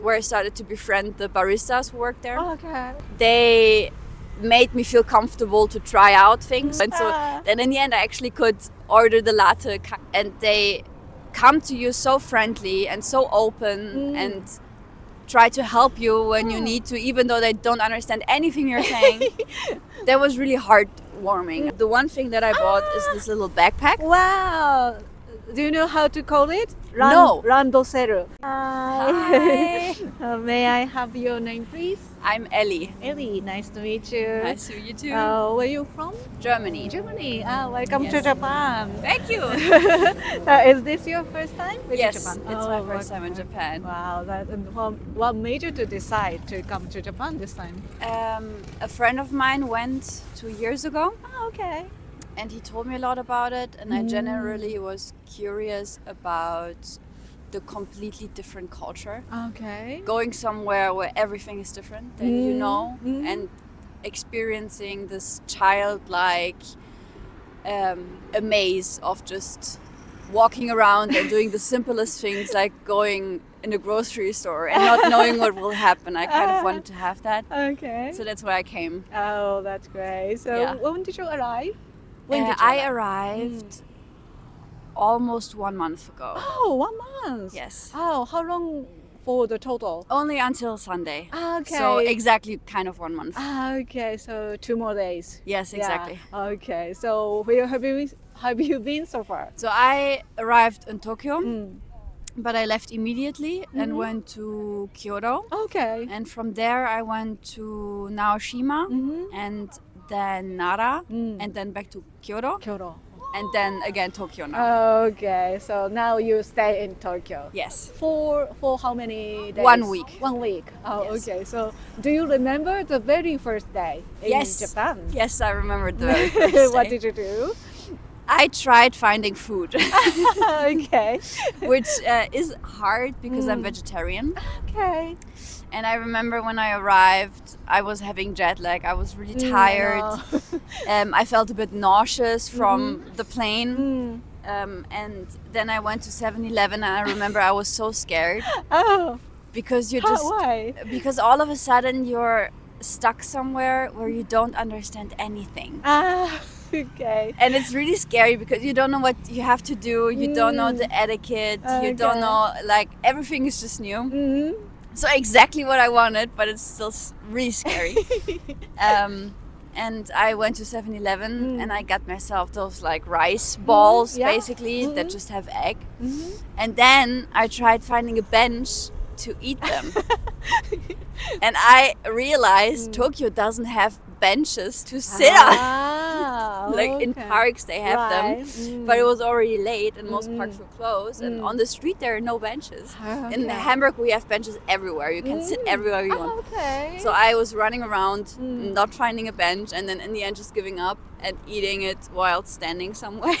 where I started to befriend the baristas who work there. Okay. They made me feel comfortable to try out things. And so then in the end, I actually could order the latte. And they come to you so friendly and so open and try to help you when you need to, even though they don't understand anything you're saying. That was really heartwarming. The one thing that I bought is this little backpack. Wow. Do you know how to call it? No. Randoseru. Hi. May I have your name, please? I'm Ellie. Ellie, nice to meet you. Nice to meet you too. Where are you from? Germany. Germany. Welcome to Yes. Japan. Thank you. Is this your first time visiting Yes, Japan? it's my first time in Japan. Wow, what made you to decide to come to Japan this time? A friend of mine went 2 years ago. Oh, okay. And he told me a lot about it, and I generally was curious about the completely different culture. Okay. Going somewhere where everything is different than you know, and experiencing this childlike amaze of just walking around and doing the simplest things, like going in a grocery store and not knowing what will happen. I kind of wanted to have that. Okay. So that's why I came. Oh, that's great. So Yeah. when did you arrive? When did you I arrived almost 1 month ago. Oh, 1 month. Yes. Oh, how long for the total? Only until Sunday. Okay. So exactly kind of 1 month. Okay, so 2 more days. Yes, exactly. Yeah. Okay, so where have you been so far? So I arrived in Tokyo, but I left immediately and went to Kyoto. Okay. And from there I went to Naoshima and then Nara and then back to Kyoto Kyoto. and then again Tokyo now. Okay, so now you stay in Tokyo. Yes. For how many days? 1 week. 1 week. Oh, Yes. okay. So do you remember the very first day in Yes. Japan? Yes, I remember the very first What day. did you do? I tried finding food, Okay. which is hard because I'm vegetarian. Okay. And I remember when I arrived, I was having jet lag. I was really tired. I felt a bit nauseous from the plane. And then I went to 7-Eleven and I remember I was so scared Oh, because you just why? because all of a sudden you're stuck somewhere where you don't understand anything. Okay. And it's really scary because you don't know what you have to do. You don't know the etiquette. You don't know, like, everything is just new. So exactly what I wanted, but it's still really scary. And I went to 7-Eleven and I got myself those like rice balls, basically, that just have egg. And then I tried finding a bench to eat them. And I realized Tokyo doesn't have benches to sit on. Like in parks they have them, but it was already late and most parks were closed, and on the street there are no benches. In Hamburg we have benches everywhere. You can sit everywhere you want. Okay. So I was running around not finding a bench, and then in the end just giving up and eating it while standing somewhere.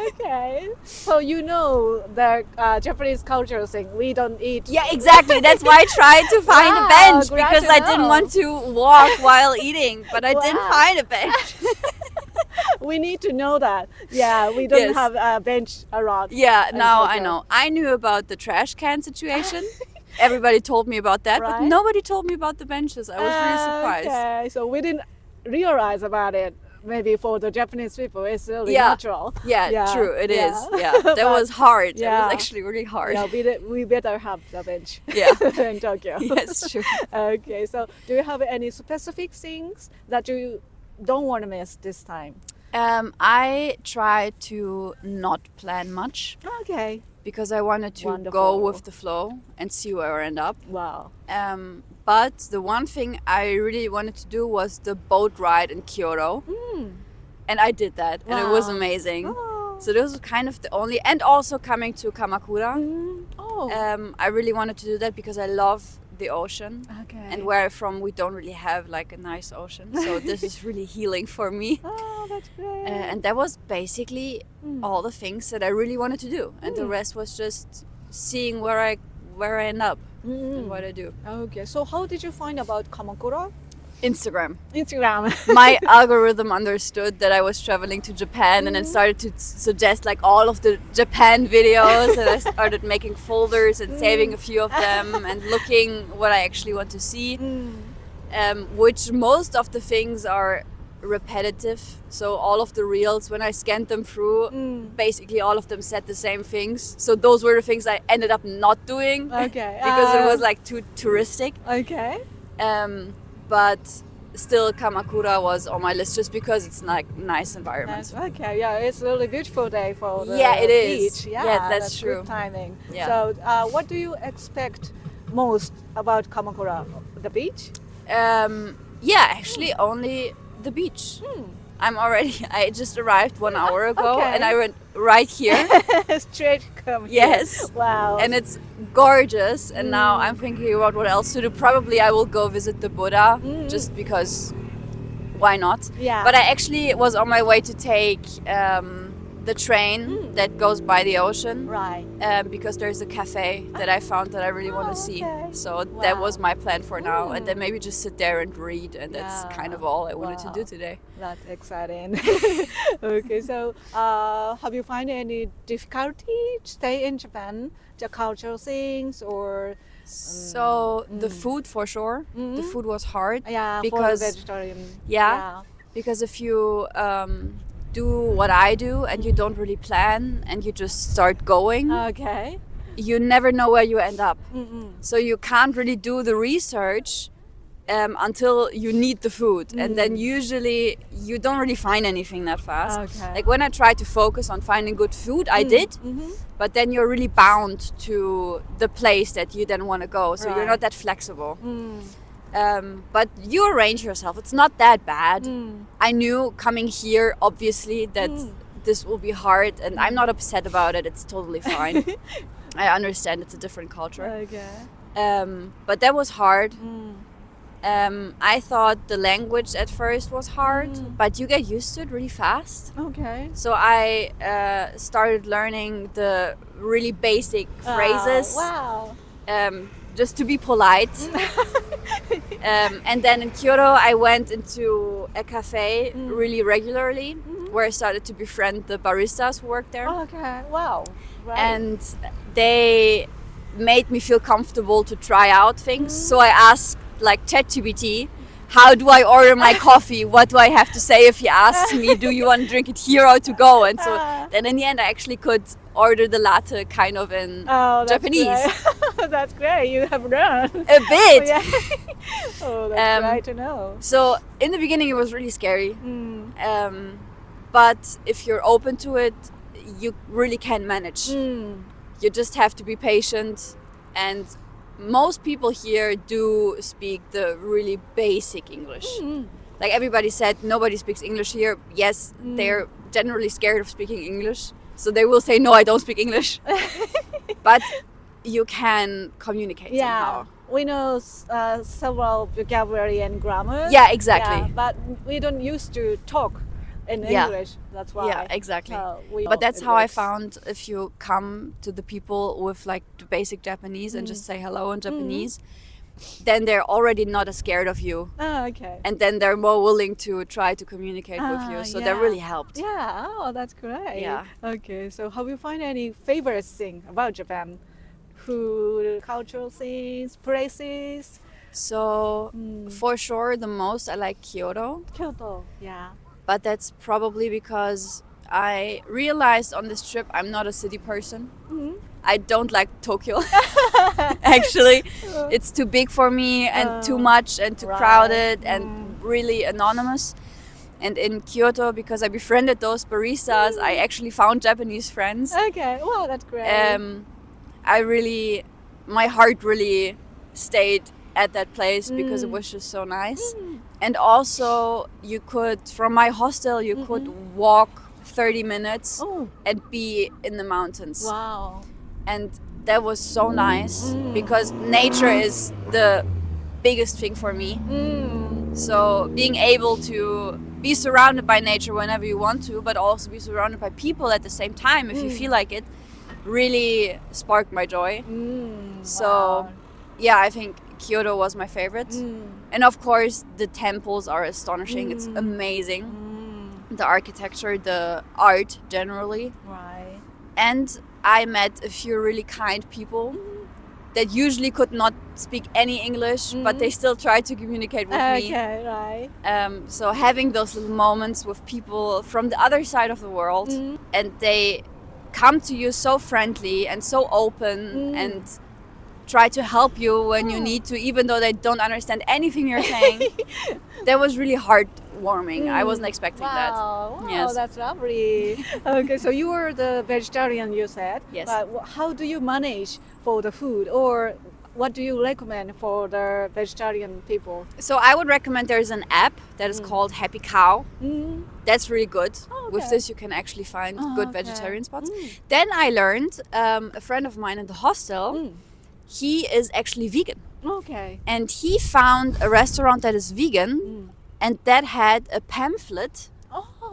Okay. So you know the Japanese culture thing. We don't eat. Yeah, exactly. That's why I tried to find a bench, glad because to I didn't know. want to walk while eating, but I didn't find a bench. We need to know that. Yeah, we don't Yes. have a bench around. Yeah, in now I Tokyo. know. I knew about the trash can situation. Everybody told me about that, but Right. nobody told me about the benches. I was really surprised. Okay, so we didn't realize about it. Maybe for the Japanese people, it's really Yeah. natural. Yeah, true, it is. yeah. Yeah, that was hard. It Yeah. was actually really hard. Yeah, we better have the bench. Yeah. In Tokyo. Yes, true. Okay, so do you have any specific things that you don't want to miss this time? I try to not plan much Okay. because I wanted to go Wonderful. with the flow and see where I end up. Wow. But the one thing I really wanted to do was the boat ride in Kyoto. And I did that, and it was Wow. amazing. Oh. So this was kind of the only, and also coming to Kamakura. Oh. I really wanted to do that because I love the ocean. Okay. And where I'm from, we don't really have like a nice ocean. So this is really healing for me. Oh, that's great. And that was basically all the things that I really wanted to do. And the rest was just seeing where I end up and what I do. Okay, so how did you find about Kamakura? Instagram. My algorithm understood that I was traveling to Japan and then started to suggest like all of the Japan videos, and I started making folders and saving a few of them and looking what I actually want to see, which most of the things are repetitive. So all of the reels, when I scanned them through, basically all of them said the same things. So those were the things I ended up not doing because it was like too touristic. But still Kamakura was on my list just because it's like nice environment. It's a really beautiful day for the it is. beach. That's true. Good timing. Yeah. So what do you expect most about Kamakura? The beach? Actually only the beach. I just arrived 1 hour ago and I went right here. Straight come here. Yes. Wow. And it's gorgeous, and now I'm thinking about what else to do. Probably I will go visit the Buddha just because why not? But I actually was on my way to take the train that goes by the ocean, because there's a cafe that I found that I really want to see. So that was my plan for now, and then maybe just sit there and read, and that's kind of all I wanted to do today. That's exciting. Okay, so have you found any difficulty to stay in Japan? The cultural things or so the food for sure. The food was hard. Because for vegetarian. Because if you do what I do and you don't really plan and you just start going, you never know where you end up. So you can't really do the research until you need the food, and then usually you don't really find anything that fast. Like when I tried to focus on finding good food, I did, but then you're really bound to the place that you then want to go, so you're not that flexible. But you arrange yourself. It's not that bad. I knew coming here, obviously, that this will be hard, and I'm not upset about it. It's totally fine. I understand it's a different culture. But that was hard. I thought the language at first was hard, but you get used to it really fast. So I started learning the really basic phrases. Just to be polite. And then in Kyoto, I went into a cafe really regularly, where I started to befriend the baristas who work there. And they made me feel comfortable to try out things. So I asked like ChatGPT, how do I order my coffee? What do I have to say if he asks me, do you want to drink it here or to go? And so then in the end, I actually could order the latte kind of in Japanese. That's great. You have learned a bit. That's great to know. So in the beginning, it was really scary. But if you're open to it, you really can manage. You just have to be patient, and most people here do speak the really basic English. Like everybody said, nobody speaks English here. Yes, they're generally scared of speaking English, so they will say, no, I don't speak English. But you can communicate somehow. We know several vocabulary and grammar. Exactly. But we don't used to talk in English. That's why. Exactly. But that's how I found, if you come to the people with like the basic Japanese and just say hello in Japanese, then they're already not as scared of you. And then they're more willing to try to communicate with you. So that really helped. That's great. Okay, so have you found any favorite thing about Japan? Food, cultural things, places? So for sure the most I like Kyoto. But that's probably because I realized on this trip I'm not a city person. I don't like Tokyo. Actually, it's too big for me and too much and too crowded and really anonymous. And in Kyoto, because I befriended those baristas, I actually found Japanese friends. Wow, that's great. My heart really stayed at that place because it was just so nice. And also you could, from my hostel, you could walk 30 minutes and be in the mountains. And that was so nice because nature is the biggest thing for me. So being able to be surrounded by nature whenever you want to, but also be surrounded by people at the same time if you feel like it, really sparked my joy. So yeah, I think Kyoto was my favorite. And of course, the temples are astonishing. It's amazing. The architecture, the art generally. Right. And I met a few really kind people that usually could not speak any English, but they still tried to communicate with me. Okay, right. So having those little moments with people from the other side of the world, and they come to you so friendly and so open and try to help you when you need to, even though they don't understand anything you're saying. That was really heartwarming. I wasn't expecting that. Wow, Yes. that's lovely. Okay, so you were the vegetarian, you said. Yes. But how do you manage for the food, or what do you recommend for the vegetarian people? So I would recommend there's an app that is called Happy Cow. That's really good. Okay. With this you can actually find good okay. vegetarian spots. Then I learned, a friend of mine in the hostel, he is actually vegan. Okay. And he found a restaurant that is vegan and that had a pamphlet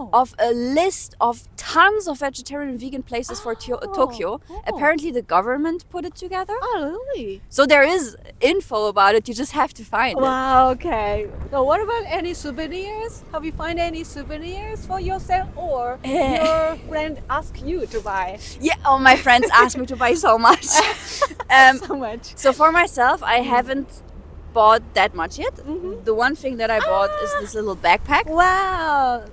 Oh. of a list of tons of vegetarian and vegan places for Tokyo. Oh. Apparently the government put it together. Oh, really? So there is info about it, you just have to find it. Wow, okay. So what about any souvenirs? Have you found any souvenirs for yourself, or your friend asked you to buy? Yeah, oh, my friends asked me to buy so much. So much. So for myself, I haven't bought that much yet. The one thing that I bought is this little backpack. Wow.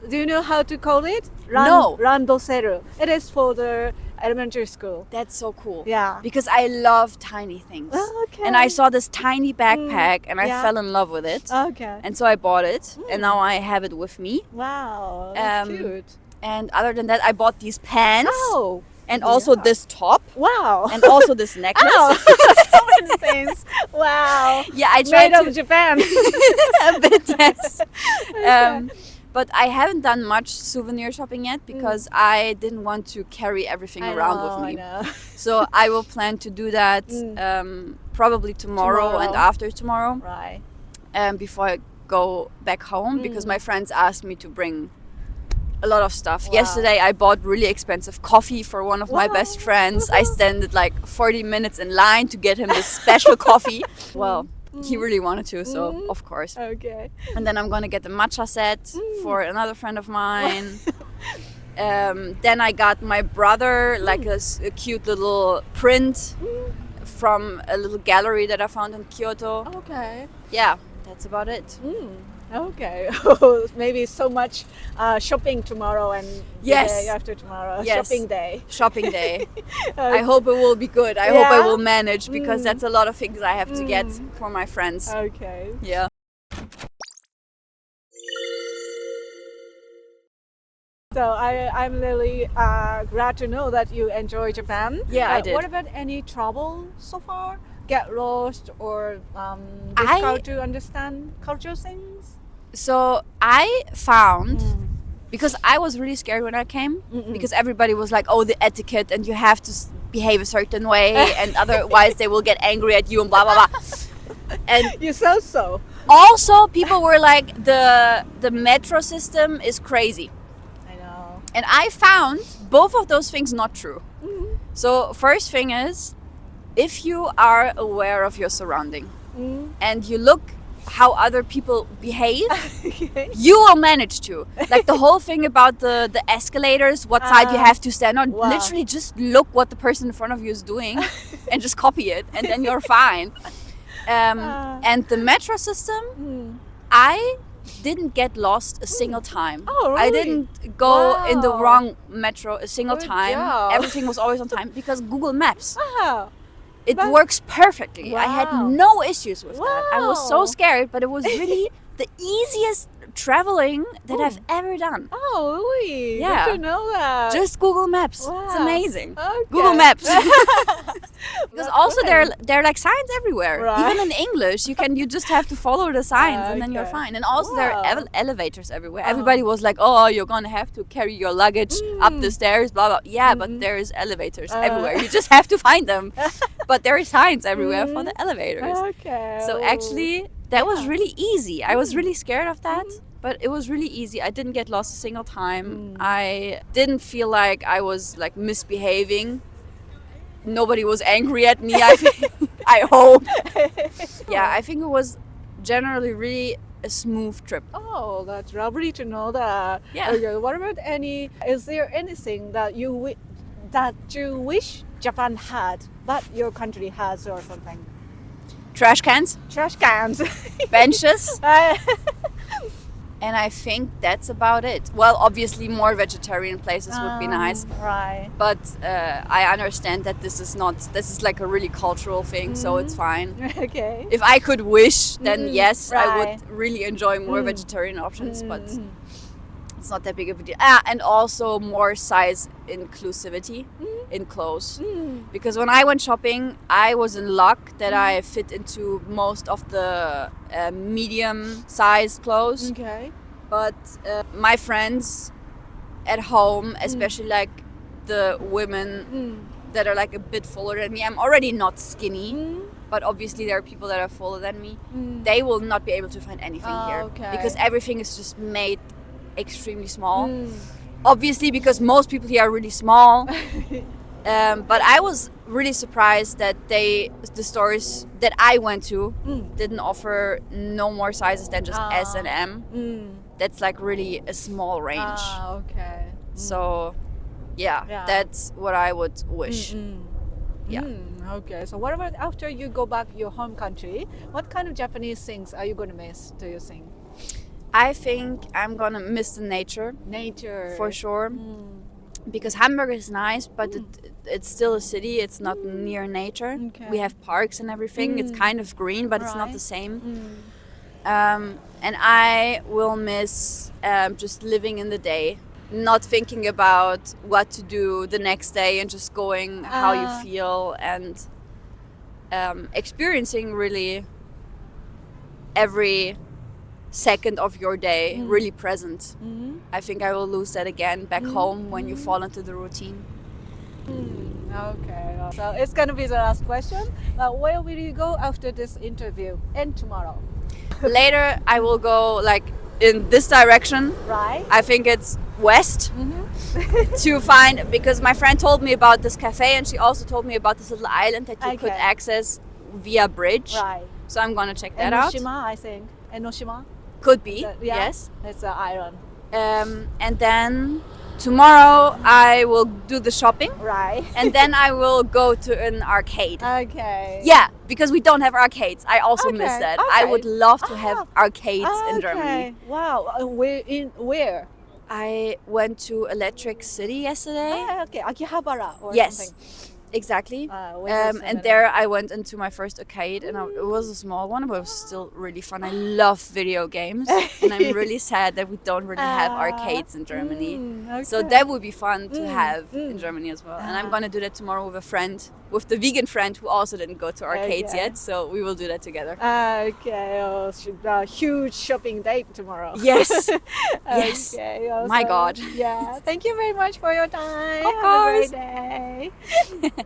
Do you know how to call it? No. Randoseru. It is for the elementary school. That's so cool. Yeah. Because I love tiny things. Okay. And I saw this tiny backpack and I yeah. fell in love with it. Okay. And so I bought it and now I have it with me. Wow. That's cute. And other than that, I bought these pants Oh. and also this top Wow. and also this necklace. Oh. So many things. Wow. Yeah, I tried Made to of Japan. a bit, yes. But I haven't done much souvenir shopping yet because I didn't want to carry everything around with me. I know. So I will plan to do that probably tomorrow and after tomorrow, Right. before I go back home, because my friends asked me to bring a lot of stuff. Yesterday I bought really expensive coffee for one of my best friends. I stand like 40 minutes in line to get him this special coffee. Well, he really wanted to, so of course. Okay. And then I'm gonna get the matcha set for another friend of mine. Then I got my brother like a cute little print from a little gallery that I found in Kyoto. Okay. Yeah, that's about it. Okay. Maybe so much shopping tomorrow and the Yes. day after tomorrow. Yes. Shopping day. Shopping day. I hope it will be good. I hope I will manage, because that's a lot of things I have to get for my friends. Okay. Yeah. So I'm really glad to know that you enjoy Japan. Yeah, I did. What about any trouble so far? Get lost or difficult to understand cultural things? So I found, because I was really scared when I came, because everybody was like, oh, the etiquette and you have to behave a certain way and otherwise they will get angry at you and blah, blah, blah. And You thought so. also people were like, the metro system is crazy. I know. And I found both of those things not true. So first thing is, if you are aware of your surrounding and you look how other people behave, you will manage to. Like the whole thing about the escalators, what side you have to stand on, Wow. literally just look what the person in front of you is doing and just copy it and then you're fine. And the metro system, I didn't get lost a single time. Oh, I really? didn't go in the Wow. wrong metro a single Good time. job. Everything was always on time because Google Maps. Wow. It But- works perfectly. I had Wow. no issues with that. I was so Wow. scared, but it was really the easiest traveling that I've ever done. Oh, really? Yeah. Good to know that. Just Google Maps. It's Wow. amazing. Okay. Google Maps. Because That's also great. there are like signs everywhere. Right. Even in English, you just have to follow the signs and then you're Okay. fine. And also there are Wow. elevators everywhere. Everybody was like, "Oh, you're gonna have to carry your luggage up the stairs, blah blah." Yeah, but there is elevators everywhere. You just have to find them. But there are signs everywhere for the elevators. Okay. So actually, that was really easy. I was really scared of that, but it was really easy. I didn't get lost a single time. I didn't feel like I was like misbehaving. Nobody was angry at me. I think. I hope. Yeah, I think it was generally really a smooth trip. Oh, that's lovely to know that. Yeah. Okay, what about is there anything that you wish Japan had, but your country has or something? Trash cans, Trash cans. benches, and I think that's about it. Well, obviously more vegetarian places would be nice. Right. But I understand that this is like a really cultural thing, so it's fine. Okay. If I could wish, then yes, I right. would really enjoy more vegetarian options, but it's not that big of a deal. And also more size inclusivity in clothes. Because when I went shopping, I was in luck that I fit into most of the medium size clothes. Okay. But my friends at home, especially like the women that are like a bit fuller than me, I'm already not skinny, but obviously there are people that are fuller than me. They will not be able to find anything here okay. because everything is just made extremely small. Obviously, because most people here are really small. But I was really surprised that the stores that I went to didn't offer no more sizes than just S and M. That's like really a small range. Okay. So, yeah, that's what I would wish. Yeah. Okay. So what about after you go back your home country? What kind of Japanese things are you going to miss, do you think? I think I'm gonna miss the nature. Nature. For sure. Because Hamburg is nice, but it's still a city. It's not near nature. Okay. We have parks and everything. It's kind of green, but it's not the same. And I will miss just living in the day, not thinking about what to do the next day and just going how you feel and experiencing really every second of your day really present. I think I will lose that again back home when you fall into the routine. Okay. So it's going to be the last question. Where will you go after this interview and tomorrow? Later I will go like in this direction. Right. I think it's west to find, because my friend told me about this cafe and she also told me about this little island that you could access via bridge. Right. So I'm gonna check that out. Enoshima, I think. Enoshima? Could be, yes. It's an island. And then tomorrow I will do the shopping. Right. And then I will go to an arcade. Okay. Yeah, because we don't have arcades. I also miss that. I Okay. would love to have arcades in Germany. Wow. Where? I went to Electric City yesterday. Okay. Akihabara or Yes. something. Exactly. Windows And there I went into my first arcade, and it was a small one, but it was still really fun. I love video games, and I'm really sad that we don't really have arcades in Germany. So that would be fun to have in Germany as well. And I'm gonna do that tomorrow with a friend, with the vegan friend who also didn't go to arcades yet. So we will do that together. Okay. Oh, huge shopping date tomorrow. Yes. Yes. Okay. My God. Yeah. Thank you very much for your time. Of Have a course. great day.